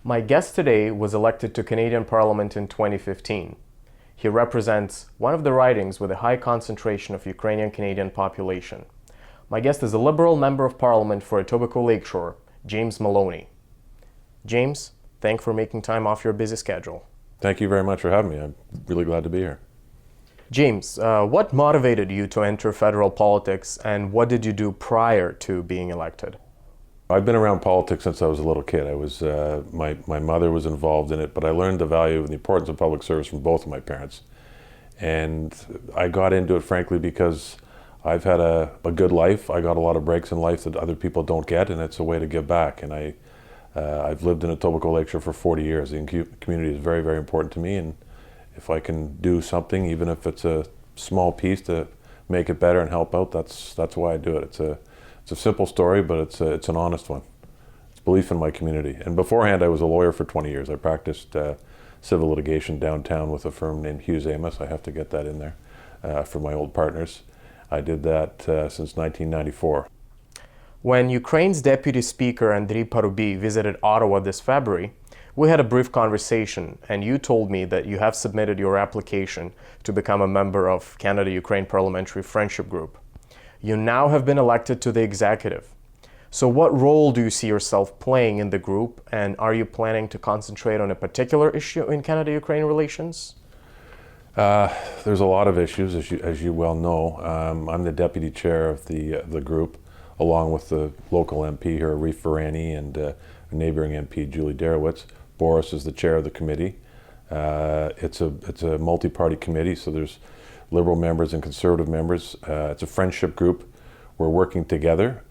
My guest today was elected to Canadian Parliament in 2015. He represents one of the ridings with a high concentration of Ukrainian Canadian population. My guest is a Liberal Member of Parliament for Etobicoke-Lakeshore, James Maloney. James, thanks for making time off your busy schedule. Thank you very much for having me. I'm really glad to be here. James, what motivated you to enter federal politics, and what did you do prior to being elected? I've been around politics since I was a little kid. My mother was involved in it, but I learned the value and the importance of public service from both of my parents. And I got into it, frankly, because I've had a good life. I got a lot of breaks in life that other people don't get, and it's a way to give back. And I've lived in Etobicoke-Lakeshore for 40 years. The community is very, very important to me, and if I can do something, even if it's a small piece to make it better and help out, that's why I do it. It's a simple story, but it's an honest one. It's belief in my community. And beforehand, I was a lawyer for 20 years. I practiced civil litigation downtown with a firm named Hughes Amos. I have to get that in there for my old partners. I did that since 1994. When Ukraine's Deputy Speaker Andriy Parubiy visited Ottawa this February, we had a brief conversation, and you told me that you have submitted your application to become a member of Canada-Ukraine Parliamentary Friendship Group. You now have been elected to the executive. So what role do you see yourself playing in the group, and are you planning to concentrate on a particular issue in Canada-Ukraine relations? There's a lot of issues, as you well know. I'm the deputy chair of the group, along with the local MP here, Arif Virani, and a neighboring MP, Julie Derowitz. Boris is the chair of the committee. It's a multi-party committee, so there's Liberal members and Conservative members. It's a friendship group. We're working together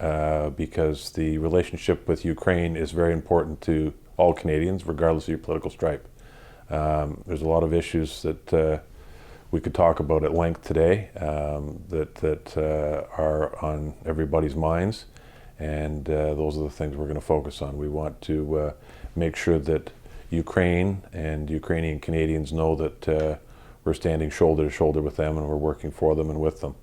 because the relationship with Ukraine is very important to all Canadians, regardless of your political stripe. There's a lot of issues that we could talk about at length today that are on everybody's minds, and those are the things we're going to focus on. We want to make sure that Ukraine and Ukrainian Canadians know that we're standing shoulder to shoulder with them, and we're working for them and with them.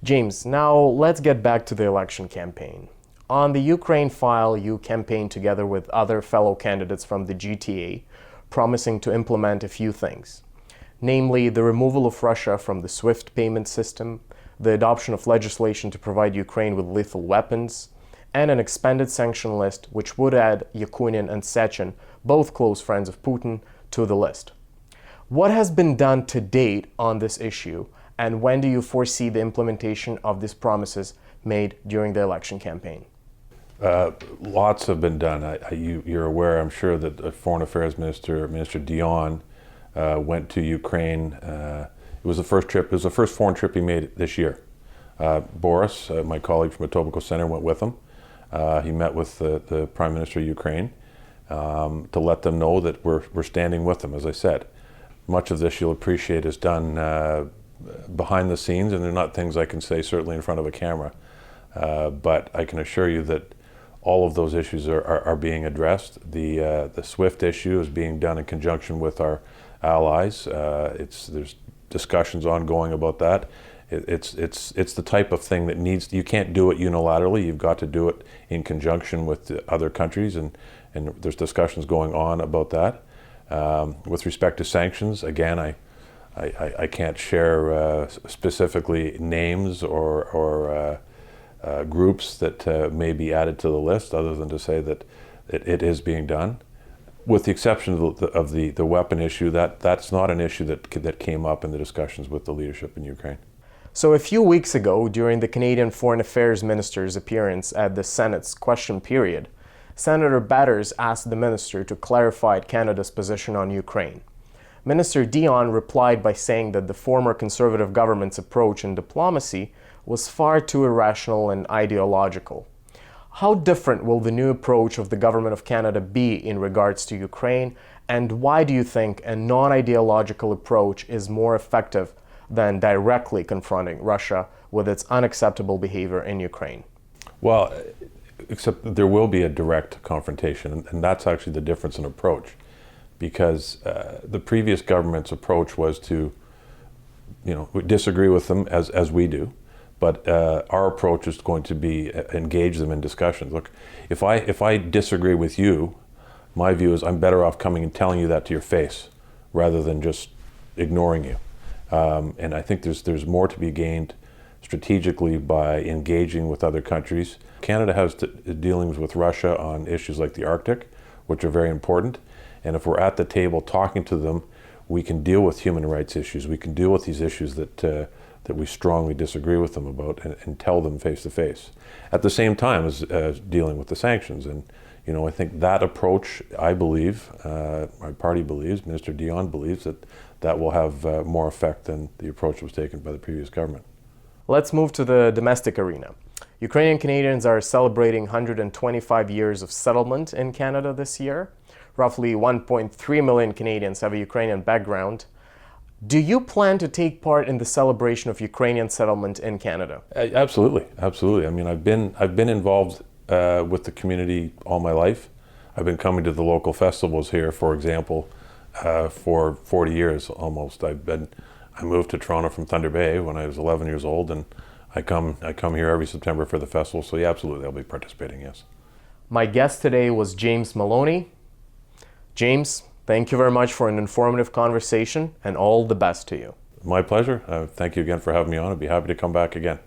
James, now let's get back to the election campaign. On the Ukraine file, you campaigned together with other fellow candidates from the GTA, promising to implement a few things, namely the removal of Russia from the SWIFT payment system, the adoption of legislation to provide Ukraine with lethal weapons, and an expanded sanction list which would add Yakunin and Sechin, both close friends of Putin, to the list. What has been done to date on this issue, and when do you foresee the implementation of these promises made during the election campaign? Lots have been done. You're aware, I'm sure, that the Foreign Affairs Minister, Minister Dion, went to Ukraine. It was the first trip. It was the first foreign trip he made this year. Boris, my colleague from Etobicoke Centre, went with him. He met with the Prime Minister of Ukraine to let them know that we're standing with them, as I said. Much of this, you'll appreciate, is done behind the scenes, and they're not things I can say certainly in front of a camera. But I can assure you that all of those issues are being addressed. The SWIFT issue is being done in conjunction with our allies. There's discussions ongoing about that. It's the type of thing that you can't do it unilaterally. You've got to do it in conjunction with the other countries, and there's discussions going on about that. With respect to sanctions, again, I can't share specifically names or groups that may be added to the list, other than to say that it is being done. With the exception of the weapon issue, that's not an issue that came up in the discussions with the leadership in Ukraine. So a few weeks ago, during the Canadian Foreign Affairs Minister's appearance at the Senate's question period, Senator Batters asked the minister to clarify Canada's position on Ukraine. Minister Dion replied by saying that the former Conservative government's approach in diplomacy was far too irrational and ideological. How different will the new approach of the Government of Canada be in regards to Ukraine, and why do you think a non-ideological approach is more effective than directly confronting Russia with its unacceptable behavior in Ukraine? Well, except there will be a direct confrontation, and that's actually the difference in approach, because the previous government's approach was to, disagree with them as we do, but our approach is going to be engage them in discussions. Look, if I disagree with you, my view is I'm better off coming and telling you that to your face rather than just ignoring you. And I think there's more to be gained strategically by engaging with other countries. Canada has dealings with Russia on issues like the Arctic, which are very important. And if we're at the table talking to them, we can deal with human rights issues. We can deal with these issues that we strongly disagree with them about, and tell them face to face. At the same time as dealing with the sanctions. And I think that approach, I believe, my party believes, Minister Dion believes, that will have more effect than the approach that was taken by the previous government. Let's move to the domestic arena. Ukrainian Canadians are celebrating 125 years of settlement in Canada this year. Roughly 1.3 million Canadians have a Ukrainian background. Do you plan to take part in the celebration of Ukrainian settlement in Canada? Absolutely, absolutely. I mean, I've been involved with the community all my life. I've been coming to the local festivals here, for example, for 40 years almost. I moved to Toronto from Thunder Bay when I was 11 years old, and I come here every September for the festival. So yeah, absolutely, I'll be participating. Yes. My guest today was James Maloney. James, thank you very much for an informative conversation, and all the best to you. My pleasure. Thank you again for having me on. I'd be happy to come back again.